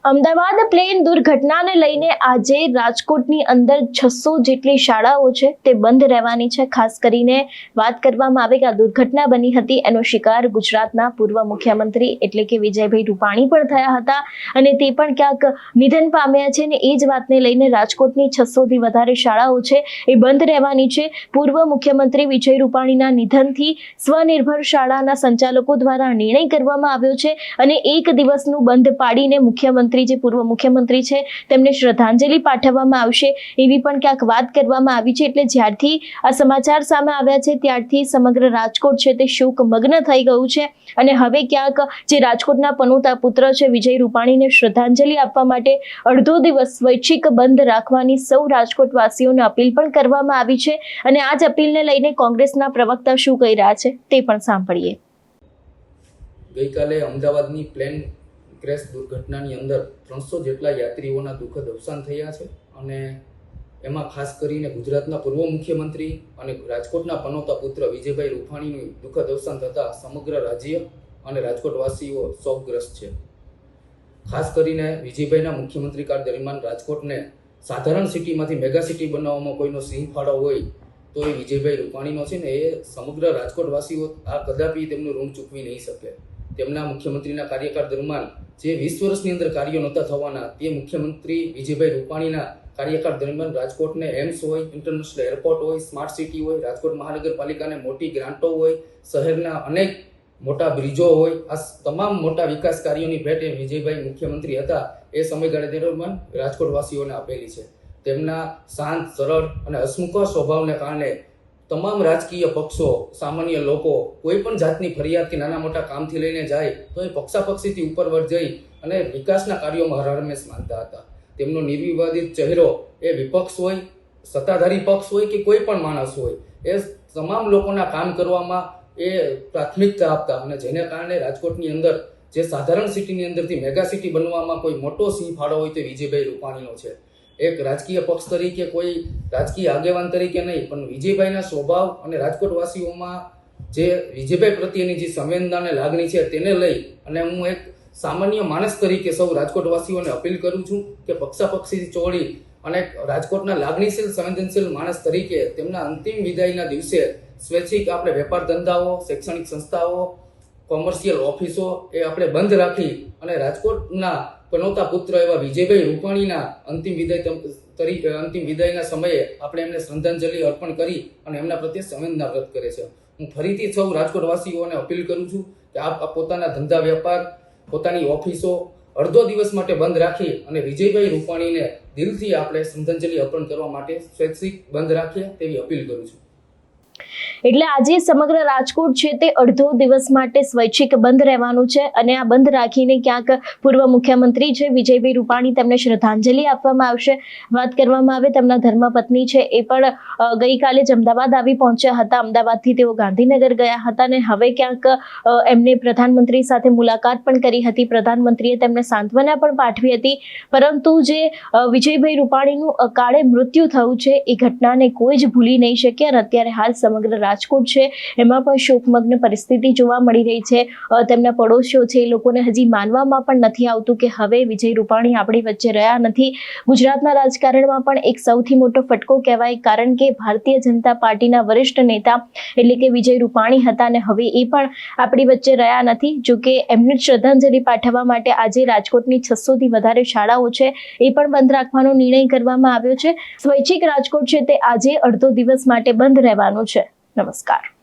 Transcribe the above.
Ahmedabad plane દુર્ઘટનાને લઈને આજે રાજકોટની અંદર 600 જેટલી શાળાઓ છે તે બંધ રહેવાની છે। ખાસ કરીને વાત કરવામાં આવે કે આ દુર્ઘટના બની હતી એનો શિકાર ગુજરાતના પૂર્વ મુખ્યમંત્રી એટલે કે વિજયભાઈ રૂપાણી પણ થયા હતા અને તે પણ ક્યાંક નિધન પામ્યા છે ને એ જ વાતને લઈને રાજકોટની 600 થી વધારે શાળાઓ છે એ બંધ રહેવાની છે। પૂર્વ મુખ્યમંત્રી વિજય રૂપાણીના નિધનથી સ્વનિર્ભર શાળાના સંચાલકો દ્વારા નિર્ણય કરવામાં આવ્યો છે અને એક દિવસનું બંધ પાડીને મુખ્યમંત્રી જે પૂર્વ મુખ્યમંત્રી છે તેમને શ્રદ્ધાંજલિ પાઠવવામાં આવશે એવી પણ ક્યાંક વાત કરવામાં આવી છે। એટલે જ્યારથી આ સમાચાર સામે આવ્યા છે ત્યારથી સમગ્ર રાજકોટ છે તે શોકમગ્ન થઈ ગયું છે અને હવે ક્યાંક જે રાજકોટના પનોતા પુત્ર છે વિજય રૂપાણીને શ્રદ્ધાંજલિ આપવા માટે અડધો દિવસ સ્વૈચ્છિક બંધ રાખવાની સૌ રાજકોટવાસીઓને અપીલ પણ કરવામાં આવી છે અને આ જ અપીલને લઈને કોંગ્રેસના પ્રવક્તા શું કહી રહ્યા છે તે પણ સાંભળીએ। ગઈકાલે અમદાવાદની પ્લેન ક્રેશ દુર્ઘટનાની અંદર 300 જેટલા યાત્રીઓના દુઃખદ અવસાન થયા છે અને એમાં ખાસ કરીને ગુજરાતના પૂર્વ મુખ્યમંત્રી અને રાજકોટના પનોતા પુત્ર વિજયભાઈ રૂપાણીનું દુઃખદ અવસાન થતાં સમગ્ર રાજ્ય અને રાજકોટવાસીઓ શોકગ્રસ્ત છે। ખાસ કરીને વિજયભાઈના મુખ્યમંત્રી કાળ દરમિયાન રાજકોટને સાધારણ સિટીમાંથી મેગા સિટી બનાવવામાં કોઈનો સિંહ ફાળો હોય તો એ વિજયભાઈ રૂપાણીનો છે ને એ સમગ્ર રાજકોટવાસીઓ આ કદાપી તેમનું ઋણ ચૂકવી નહીં શકે। તેમના મુખ્યમંત્રીના કાર્યકાળ દરમિયાન જે 20 વર્ષની અંદર કાર્યો નહોતા થવાના તે મુખ્યમંત્રી વિજયભાઈ રૂપાણીના કાર્યકાળ દરમિયાન રાજકોટને એમ્સ હોય, ઇન્ટરનેશનલ એરપોર્ટ હોય, સ્માર્ટ સિટી હોય, રાજકોટ મહાનગરપાલિકાને મોટી ગ્રાન્ટો હોય, શહેરના અનેક મોટા બ્રિજો હોય, આ તમામ મોટા વિકાસ કાર્યોની ભેટ એ વિજયભાઈ મુખ્યમંત્રી હતા એ સમયગાળા દરમિયાન રાજકોટવાસીઓને આપેલી છે। તેમના શાંત, સરળ અને હસમુખ સ્વભાવને કારણે તમામ રાજકીય પક્ષો, સામાન્ય લોકો કોઈ પણ જાતની ફરિયાદ કે નાના મોટા કામથી લઈને જાય તો એ પક્ષાપક્ષીથી ઉપરવર જઈ અને વિકાસના કાર્યોમાં હરહમેશ માનતા હતા। તેમનો નિર્વિવાદિત ચહેરો એ વિપક્ષ હોય, સત્તાધારી પક્ષ હોય કે કોઈ પણ માણસ હોય એ તમામ લોકોના કામ કરવામાં એ પ્રાથમિકતા આપતા અને જેને કારણે રાજકોટની અંદર જે સાધારણ સિટીની અંદરથી મેગા સિટી બનવામાં કોઈ મોટો સિંહ ફાળો હોય તે વિજયભાઈ રૂપાણીનો છે। એક રાજકીય પક્ષ તરીકે કોઈ રાજકીય આગેવાન તરીકે નહીં પણ વિજયભાઈના સ્વભાવ અને રાજકોટવાસીઓમાં જે વિજયભાઈ પ્રત્યેની જે સંવેદના અને લાગણી છે તેને લઈ અને હું એક સામાન્ય માણસ તરીકે સૌ રાજકોટવાસીઓને અપીલ કરું છું કે પક્ષાપક્ષીથી ચોળી અને રાજકોટના લાગણીશીલ સંવેદનશીલ માણસ તરીકે તેમના અંતિમ વિદાયના દિવસે સ્વૈચ્છિક આપણે વેપાર ધંધાઓ, શૈક્ષણિક સંસ્થાઓ, કોમર્શિયલ ઓફિસો એ આપણે બંધ રાખી અને રાજકોટના પનોતા પુત્ર એવા વિજયભાઈ રૂપાણીના અંતિમ વિદાયના સમયે આપણે એમને શ્રદ્ધાંજલિ અર્પણ કરી અને એમના પ્રત્યે સંવેદના વ્યક્ત કરે છે। હું ફરીથી સૌ રાજકોટવાસીઓને અપીલ કરું છું કે આપ પોતાના ધંધા વેપાર, પોતાની ઓફિસો અડધો દિવસ માટે બંધ રાખી અને વિજયભાઈ રૂપાણીને દિલથી આપણે શ્રદ્ધાંજલિ અર્પણ કરવા માટે સ્વૈચ્છિક બંધ રાખીએ તેવી અપીલ કરું છું। એટલે આજે સમગ્ર રાજકોટ છે તે અડધો દિવસ માટે સ્વૈચ્છિક બંધ રહેવાનું છે અને આ બંધ રાખીને ક્યાંક પૂર્વ મુખ્યમંત્રી છે વિજયભાઈ રૂપાણી તેમને શ્રદ્ધાંજલિ આપવામાં આવશે। વાત કરવામાં આવે તેમના ધર્મપત્ની છે એ પણ ગઈકાલે જ અમદાવાદ આવી પહોંચ્યા હતા। અમદાવાદથી તેઓ ગાંધીનગર ગયા હતા અને હવે ક્યાંક એમને પ્રધાનમંત્રી સાથે મુલાકાત પણ કરી હતી। પ્રધાનમંત્રીએ તેમને સાંત્વના પણ પાઠવી હતી પરંતુ જે વિજયભાઈ રૂપાણીનું અકાળે મૃત્યુ થયું છે એ ઘટનાને કોઈ જ ભૂલી નહીં શકે અને અત્યારે હાલ સમગ્ર રાજકોટ છે એમાં પણ શોકમગ્ન પરિસ્થિતિ જોવા મળી રહી છે। તેમના પડોશીઓ છે એ લોકોને હજી માનવામાં પણ નથી આવતું કે હવે વિજય રૂપાણી આપણી વચ્ચે રહ્યા નથી। ગુજરાતના રાજકારણમાં પણ એક સૌથી મોટો ફટકો કહેવાય કારણ કે ભારતીય જનતા પાર્ટીના વરિષ્ઠ નેતા એટલે કે વિજય રૂપાણી હતા અને હવે એ પણ આપણી વચ્ચે રહ્યા નથી। જો કે એમને શ્રદ્ધાંજલિ પાઠવવા માટે આજે રાજકોટની 600 થી વધારે શાળાઓ છે એ પણ બંધ રાખવાનો નિર્ણય કરવામાં આવ્યો છે। સ્વૈચ્છિક રાજકોટ છે તે આજે અડધો દિવસ માટે બંધ રહેવાનું છે। નમસ્કાર।